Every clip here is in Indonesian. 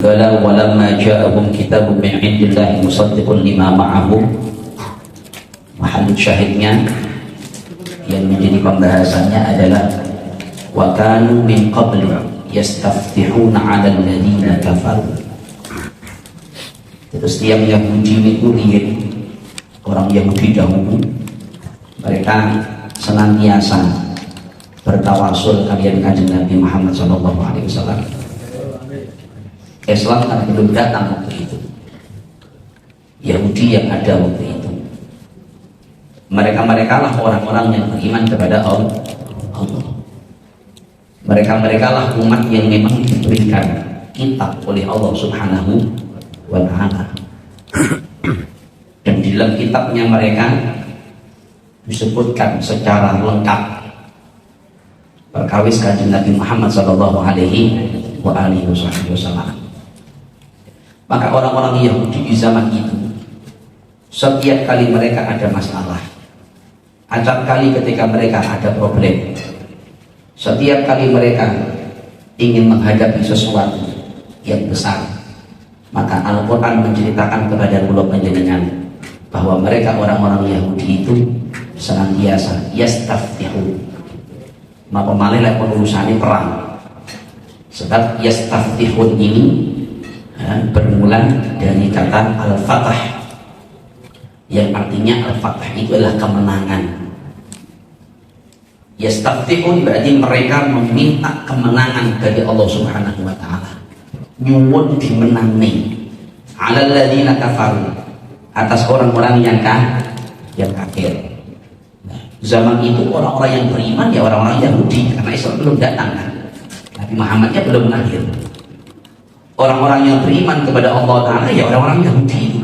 Bala walamma ja'ahum kitabun min indillahi musaddiqun lima ma'ahum. Mahal syahidnya yang menjadi pembahasannya adalah wa kanu min qablu yastaftihuna 'ala alladziina kafaru. Terus tiang Yahudi itu lihat orang Yahudi dahulu mereka senantiasa bertawasul kalian kanjeng Nabi Muhammad SAW. Islam kan belum datang waktu itu. Yahudi yang ada waktu itu, mereka lah orang-orang yang beriman kepada Allah. Mereka lah umat yang memang diberikan kitab oleh Allah Subhanahu wa ta'ala. Dan di dalam kitabnya mereka disebutkan secara lengkap perkawis kanjeng Nabi Muhammad sallallahu alaihi wasallam. Maka orang-orang Yahudi di zaman itu, setiap kali mereka ada masalah, acap kali ketika mereka ada problem, setiap kali mereka ingin menghadapi sesuatu yang besar, maka Al-Quran menceritakan kepada kula panjenengan bahwa mereka orang-orang Yahudi itu senantiasa yastaftihu. Maka malah urusannya perang. Sebab yastaftihun ini bermula dari kata Al-Fatah, yang artinya Al-Fatah itu adalah kemenangan. Yastaftihun berarti mereka meminta kemenangan dari Allah Subhanahu wa ta'ala. Nyuwun dimenangi 'alal ladzina kafaru, atas orang-orang yang kafir. Nah, zaman itu orang-orang yang beriman ya orang-orang Yahudi, karena Islam belum datang kan. Nabi Muhammadnya belum lahir. Orang-orang yang beriman kepada Allah Ta'ala ya orang-orang Yahudi itu.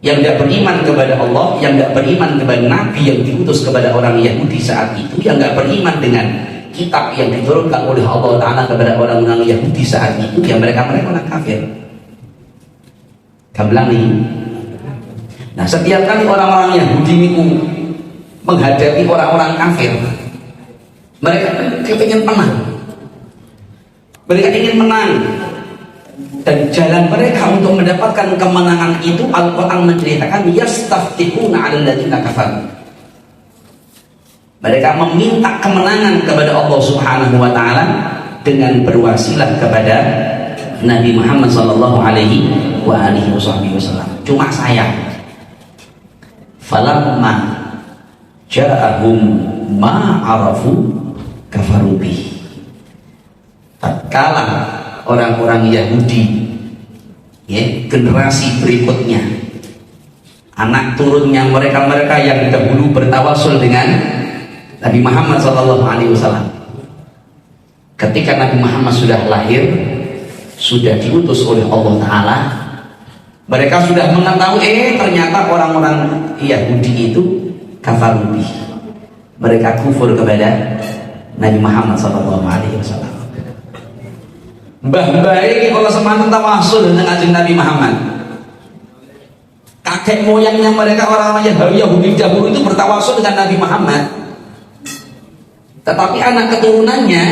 Yang tidak beriman kepada Allah, yang tidak beriman kepada Nabi yang diutus kepada orang Yahudi saat itu, yang tidak beriman dengan kitab yang diturunkan oleh Allah Ta'ala kepada orang-orang Yahudi saat itu, ya mereka orang kafir. Gamblang nih. Nah, setiap kali orang-orang Yahudi itu menghadapi orang-orang kafir, mereka ingin menang. Mereka ingin menang. Dan jalan mereka untuk mendapatkan kemenangan itu, Al-Quran menceritakan yastaftihuna 'alal ladzina kafaru. Mereka meminta kemenangan kepada Allah Subhanahu wa ta'ala dengan berwasilah kepada Nabi Muhammad sallallahu alaihi wasallam. Cuma sayang, falamma ja'ahum ma arafu kafaru bih. Tatkala orang-orang Yahudi, ya, generasi berikutnya, anak turunnya mereka yang dahulu bertawasul dengan Nabi Muhammad SAW, ketika Nabi Muhammad sudah lahir, sudah diutus oleh Allah Ta'ala, mereka sudah mengetahui ternyata orang-orang Yahudi itu kafarubi, mereka kufur kepada Nabi Muhammad SAW. Mbah-mbah ini kalau semangat tawasul dengan kanjeng Nabi Muhammad, kakek moyangnya mereka orang-orang Yahudi dahulu itu bertawasul dengan Nabi Muhammad. Tetapi anak keturunannya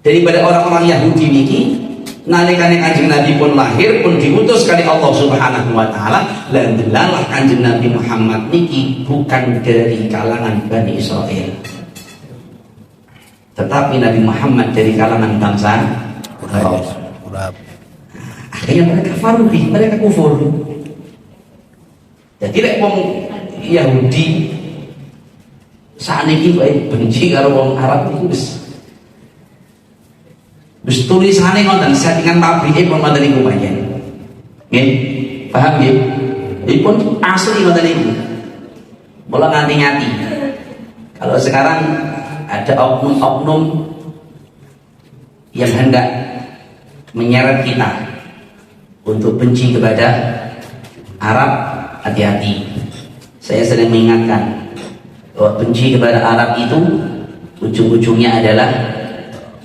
daripada orang-orang Yahudi niki, nalikane kanjeng Nabi pun lahir pun diutus kali Allah Subhanahu wa ta'ala, lan delalah kanjeng Nabi Muhammad niki bukan dari kalangan Bani Israel, tetapi Nabi Muhammad dari kalangan bangsa Arab. Akhirnya mereka farubi, mereka kufur. Jadi lek wong Yahudi saat ini benci karo wong Arab itu wis tulisane ngoten, settingan pabrike pun ngoten niku pancen. Nggih, paham nggih? Dipun asli ngoten niku. Mula nganti-nganti. Kalau sekarang ada oknum-oknum yang hendak menyeret kita untuk benci kepada Arab, hati-hati. Saya sering mengingatkan bahwa benci kepada Arab itu ujung-ujungnya adalah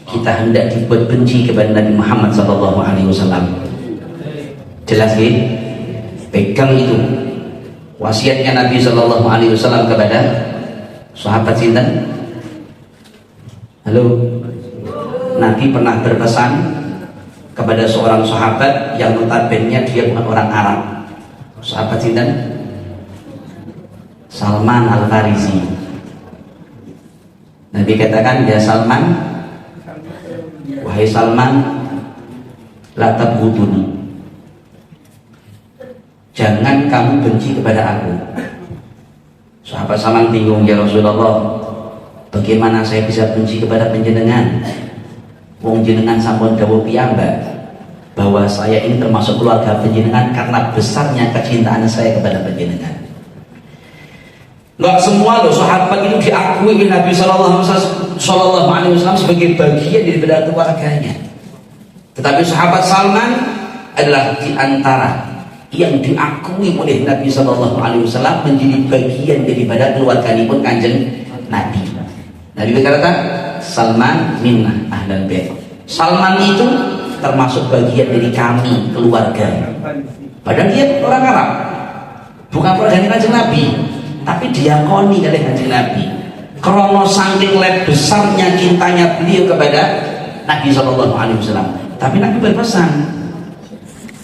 kita hendak dibuat benci kepada Nabi Muhammad SAW. Jelas ya? Pegang itu wasiatnya Nabi SAW kepada sahabat sinten? Halo, Nabi pernah berpesan kepada seorang sahabat yang notabene dia bukan orang Arab. Sahabat sinten? Salman Al-Farisi. Nabi katakan, ya Salman, wahai Salman, la tabghuduni, jangan kamu benci kepada aku. Sahabat Salman bingung, ya Rasulullah, bagaimana saya bisa benci kepada panjenengan? Wong jenengan sampun dawuh piyambak bahwa saya ini termasuk keluarga panjenengan karena besarnya kecintaan saya kepada panjenengan. Enggak semua loh sahabat itu diakui oleh Nabi Shallallahu Alaihi Wasallam sebagai bagian daripada keluarganya. Tetapi sahabat Salman adalah di antara yang diakui oleh Nabi Shallallahu Alaihi Wasallam menjadi bagian daripada keluarganya pun kanjeng Nabi. Nabi berkata, Salman minna ahlal bait. Salman itu termasuk bagian dari kami keluarga. Padahal dia orang Arab, bukan keluarga kanjeng Nabi, tapi diakoni oleh kanjeng Nabi. Karena saking besarnya cintanya beliau kepada Nabi Shallallahu Alaihi Wasallam. Tapi Nabi berpesan,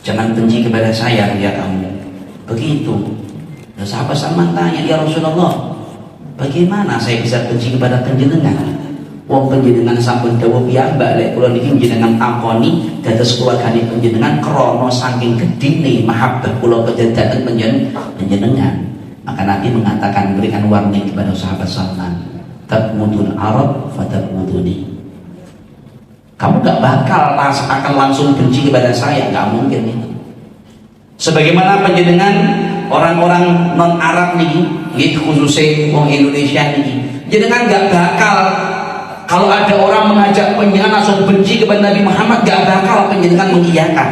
jangan benci kepada saya ya kamu. Begitu. Nah, sahabat Salman tanya, ya Rasulullah, bagaimana saya bisa benci kepada panjenengan? Wong panjenengan sampun dawuh piyambak lek kula niki jenengan takoni dados keluargane panjenengan krana saking gedine mahabbah kula kedhateng panjenengan. Maka Nabi mengatakan, berikan warning kepada sahabat Salman, tabghudul Arab fatabghuduni. Kamu gak bakal akan langsung benci kepada saya, gak mungkin itu. Sebagaimana panjenengan orang-orang non Arab niki, khususnya wong Indonesia niki, jenengan gak bakal kalau ada orang mengajak panjenengan langsung benci kepada Nabi Muhammad, gak bakal panjenengan mengiyakan,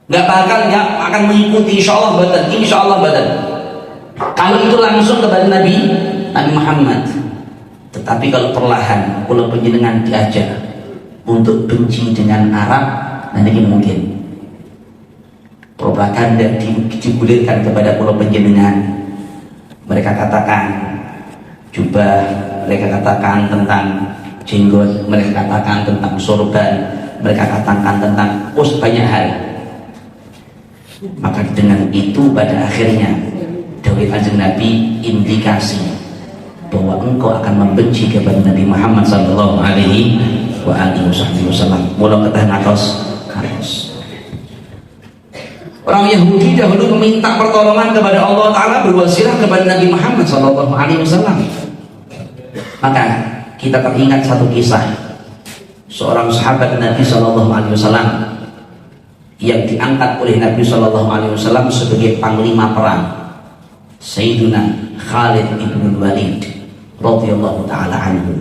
gak bakal ya akan mengikuti, insyaallah badan. Kalau itu langsung kepada Nabi Muhammad. Tetapi kalau perlahan, kalau panjenengan diajak untuk benci dengan Arab, nanti mungkin propaganda digulirkan kepada pulau panjenengan. Mereka katakan jubah, mereka katakan tentang jenggot, mereka katakan tentang sorban, mereka katakan tentang banyak hal. Maka dengan itu pada akhirnya dawuh kanjeng Nabi indikasi bahwa engkau akan membenci kepada Nabi Muhammad sallallahu alaihi wasallam. Mula ketah ngatos. Orang Yahudi dahulu meminta pertolongan kepada Allah Ta'ala, berwasilah kepada Nabi Muhammad sallallahu alaihi wasallam. Maka kita teringat satu kisah seorang sahabat Nabi sallallahu alaihi wasallam yang diangkat oleh Nabi sallallahu alaihi wasallam sebagai panglima perang, Sayyiduna Khalid ibn Walid radhiyallahu taala anhu.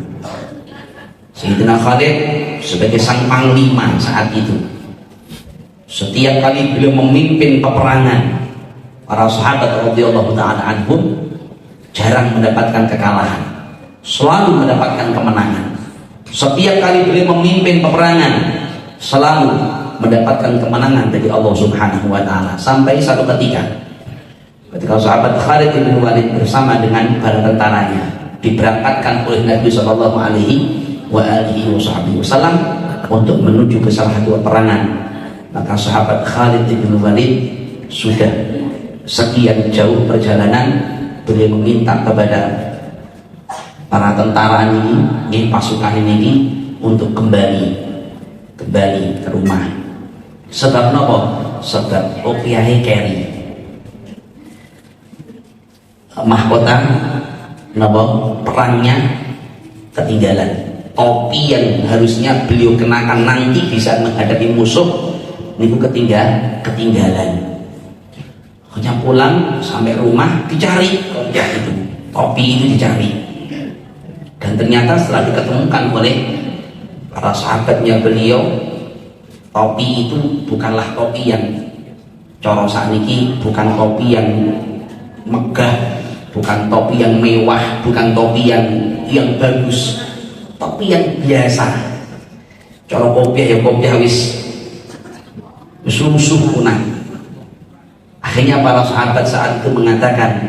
Sayyidina Khalid sebagai sang panglima saat itu, setiap kali beliau memimpin peperangan, para sahabat radhiyallahu taala anhum jarang mendapatkan kekalahan, selalu mendapatkan kemenangan. Setiap kali beliau memimpin peperangan selalu mendapatkan kemenangan dari Allah Subhanahu wa taala. Sampai satu ketika sahabat Khalid bin Walid bersama dengan para tentaranya diberangkatkan oleh Nabi sallallahu alaihi wasallam untuk menuju ke salah satu peperangan. Maka sahabat Khalid bin Walid sudah sekian jauh perjalanan, beliau meminta kepada para tentara ini pasukan ini untuk kembali ke rumah. Sebab nopo? Sebab opiahe keri mahkota nopo perangnya ketinggalan. Topi yang harusnya beliau kenakan nanti bisa menghadapi musuh niku ketinggalan. Hanya pulang sampai rumah dicari topi itu dicari, dan ternyata setelah diketemukan oleh para sahabatnya beliau, topi itu bukanlah topi yang coro sakniki, bukan topi yang megah, bukan topi yang mewah, bukan topi yang bagus, topi yang biasa. Coro kopiah ya kopiah wis rusuh punah. Akhirnya para sahabat saat itu mengatakan,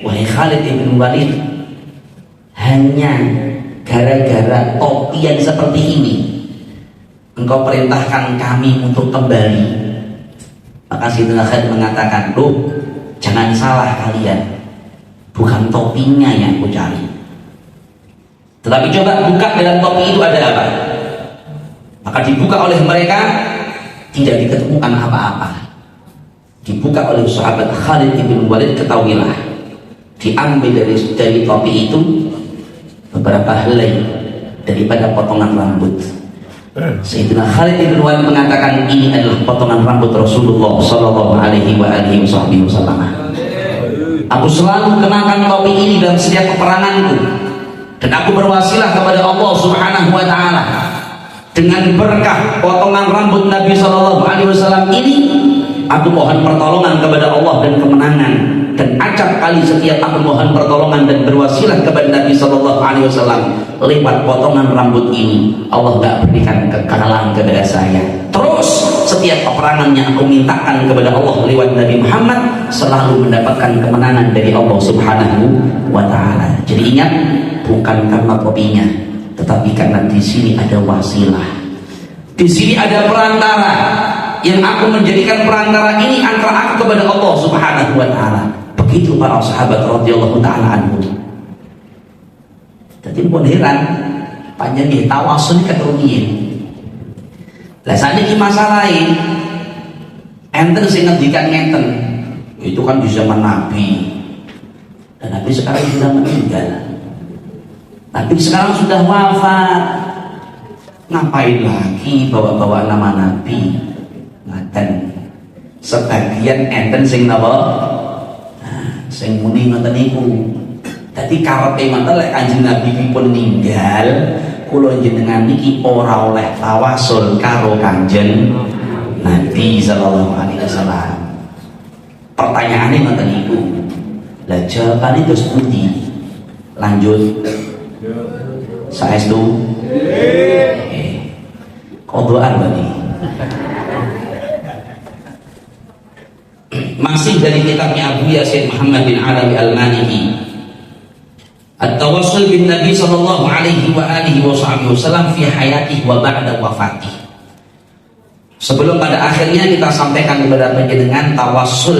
wahai Khalid bin Walid, hanya gara-gara topi yang seperti ini engkau perintahkan kami untuk kembali. Maka Sayyidina Khalid mengatakan, loh, jangan salah kalian, bukan topinya yang aku cari. Tetapi coba buka dalam topi itu ada apa? Maka dibuka oleh mereka, tidak diketemukan apa-apa. Dibuka oleh sahabat Khalid bin Walid, ketahuilah, diambil dari topi itu beberapa helai daripada potongan rambut. Sayyidina Khalid bin Walid mengatakan, ini adalah potongan rambut Rasulullah Sallallahu Alaihi Wasallam. Aku selalu kenakan topi ini dalam setiap peperanganku, dan aku berwasilah kepada Allah Subhanahu Wa Taala dengan berkah potongan rambut Nabi Sallallahu Alaihi Wasallam ini. Aku mohon pertolongan kepada Allah dan kemenangan, dan acap kali setiap aku mohon pertolongan dan berwasilah kepada Nabi Sallallahu Alaihi Wasallam lewat potongan rambut ini, Allah gak berikan kekalahan kepada saya. Terus setiap peperangan yang aku mintakan kepada Allah lewat Nabi Muhammad selalu mendapatkan kemenangan dari Allah Subhanahu Wa Taala. Jadi ingat, bukan karena topinya, tetapi karena di sini ada wasilah, di sini ada perantara, yang aku menjadikan perantara ini antara aku kepada Allah Subhanahu Wa Taala. Begitu para sahabat radhiyallahu taala anhum. Jadi pun heran, panjang dia tawasul kerumian. Lah saat ini masalah ini, enten sing ngendikan ngenten, itu kan di zaman Nabi, dan Nabi sekarang sudah meninggal. Nabi sekarang sudah wafat, ngapain lagi bawa-bawa nama Nabi? Ngaten sebagian enten sing napa, sing muni ngoten niku. Dadi karepe ngoten lek Kanjeng Nabi pun ninggal, kula jenengan niki ora oleh tawasul karo Kanjeng Nabi sallallahu alaihi wasallam. Pertanyaane ngoten niku. Lah jawabane terus pundi? Lanjut. Saestu? Nggih. Kodoan bani. Masih dari kitabnya Abu Yasin Muhammad bin Alawi Al-Maliki, At-Tawassul bin Nabi sallallahu alaihi wasallam fi hayatihi wa ba'da wafatih. Sebelum pada akhirnya kita sampaikan kepada penjenengan tawassul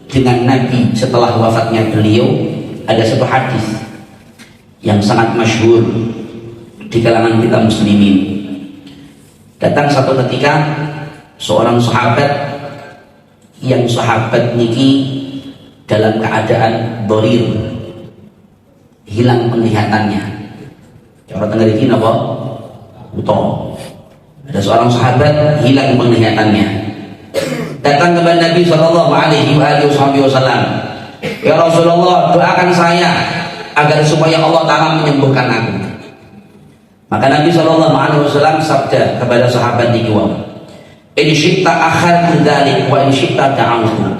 dengan Nabi setelah wafatnya beliau, ada sebuah hadis yang sangat masyhur di kalangan kita muslimin. Datang satu ketika seorang sahabat, yang sahabat niki dalam keadaan dorir, hilang penglihatannya. Cara tengah iki napa? Buta. Ada seorang sahabat hilang penglihatannya. Datang kepada Nabi Shallallahu Alaihi Wasallam, ya Rasulullah, doakan saya agar supaya Allah Taala menyembuhkan aku. Maka Nabi Shallallahu Alaihi Wasallam sabda kepada sahabat niki, in syi'ta akhadtu dzalik wa in syi'ta da'awtu.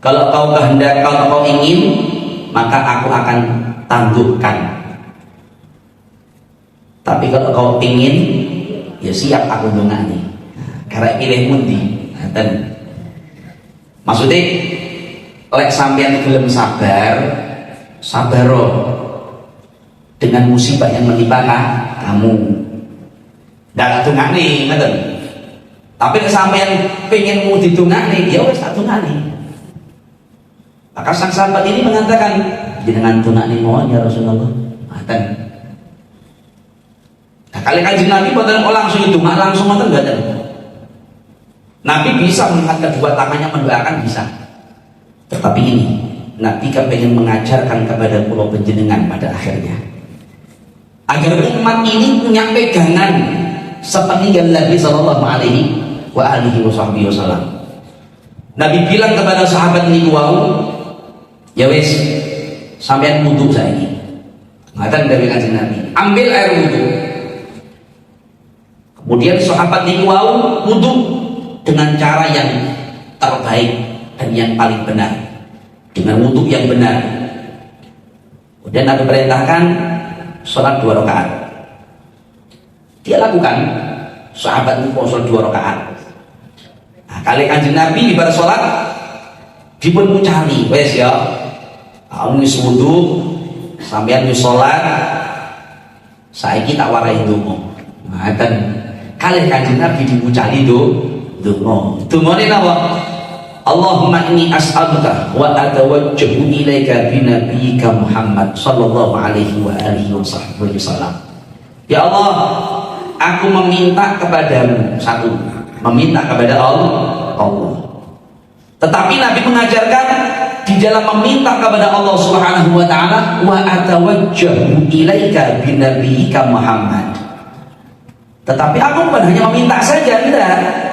Kalau kau kehendak, kalau kau ingin, maka aku akan tangguhkan. Tapi kalau kau ingin, ya siap aku dongani. Karena pilih mundi. Dan maksudnya, lek sampean gelem sabar, sabaro dengan musibah yang menimpa kamu. Ndak dongani, ngoten. Tapi sampean pengen mau ditungani, ya wes tak tungani. Maka sang sahabat ini mengatakan, dengan tungani mohon ya Rasulullah. Ngaten. Nah, kali Kanjeng Nabi boten langsung itu, langsung ngoten mboten. Nabi bisa mengangkat kedua tangannya mendoakan, bisa. Tetapi ini Nabi kan pengen mengajarkan kepada pulau penjenengan pada akhirnya, agar umat ini punya pegangan sepeninggal Nabi Sallallahu Alaihi Wasallam. Nabi bilang kepada sahabat ini, wow, ya wes, sampean wudu saiki. Ngaten dari Kanjeng Nabi, ambil air wudu. Kemudian sahabat ini wow, wudu dengan cara yang terbaik dan yang paling benar, dengan wudu yang benar. Kemudian Nabi perintahkan sholat 2 rakaat. Dia lakukan, sahabat itu sholat 2 rakaat. Nah, kali Kanjeng Nabi di bar sholat dipun mucali, wes ya, kamu wis wudu, sampean wis sholat, Saiki tak warai donga. Ngaten. Kalih Kanjeng Nabi dimucali donga. Dongane napa? Allahumma inni as'aluka wa atawajjahu ilaika bi nabiyyika Muhammad sallallahu alaihi wa alihi wasallam. Ya Allah, aku meminta kepadamu, satu, meminta kepada Allah. Tetapi Nabi mengajarkan di dalam meminta kepada Allah Subhanahu wa taala, wa atawajjahu ilaika bi nabiyyika Muhammad. Tetapi aku bukan hanya meminta saja, tidak.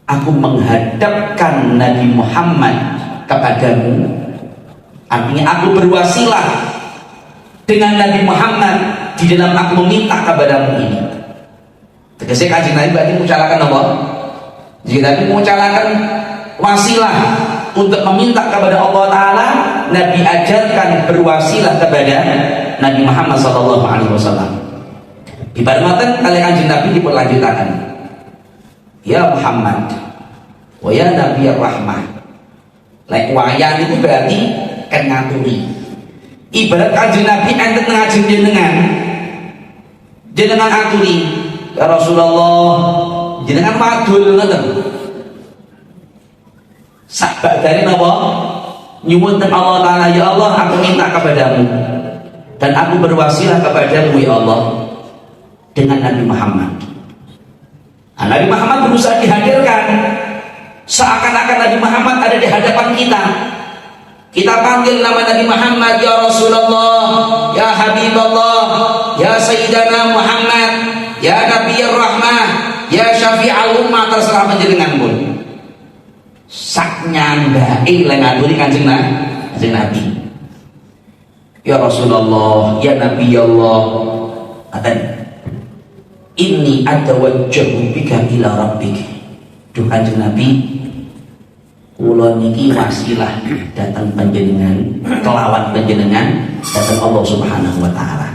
Aku menghadapkan Nabi Muhammad kepadamu. Artinya aku berwasilah dengan Nabi Muhammad di dalam aku meminta kepadamu ini. Tegese Kanjeng Nabi berarti mengucapkan apa? Jika Nabi mengucapkan wasilah untuk meminta kepada Allah Ta'ala, Nabi ajarkan berwasilah kepada Nabi Muhammad SAW. Ibaratkan kali Kanjeng Nabi diperlanjutkan, ya Muhammad wa ya Nabi Rahmah. Lek wayan itu berarti kan ngaturi. Ibarat Kanjeng Nabi enten ngajeng jenengan aturi, ya Rasulullah jenengan madul ngoten. Sahabat dari napa? Nyuwun teng Allah Taala, ya Allah aku minta kepadamu dan aku berwasilah kepadamu ya Allah dengan Nabi Muhammad. Nah, Nabi Muhammad berusaha dihadirkan seakan-akan Nabi Muhammad ada di hadapan kita. Kita panggil nama Nabi Muhammad, ya Rasulullah, ya Habibullah, ya Sayyidana Muhammad, ya Nabi Rahmah, ya Syafi'al Ummah, terserah panjenengan pun. Sak nyandai le ngaturi Kanjeng Nabi. Ya Rasulullah, ya Nabi Allah, kata inni atawajjahu bika ila rabbik. Duh Kanjeng Nabi, kula niki wasilah datang panjenengan, kelawan panjenengan datang Allah Subhanahu wa taala.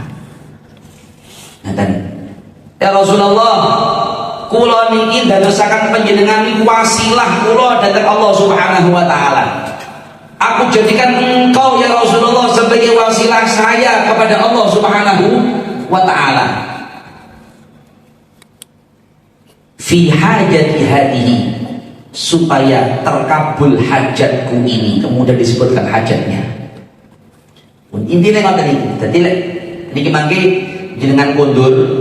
Ngaten. Ya Rasulullah, kula niki dadosaken panjenengan niku wasilah kula datang Allah Subhanahu wa taala. Aku jadikan engkau ya Rasulullah sebagai wasilah saya kepada Allah Subhanahu wa taala. Fi hajati hadihi, supaya terkabul hajatku ini. Kemudian disebutkan hajatnya. Intinya ngoten iki. Dadi niki mangke jenengan kondur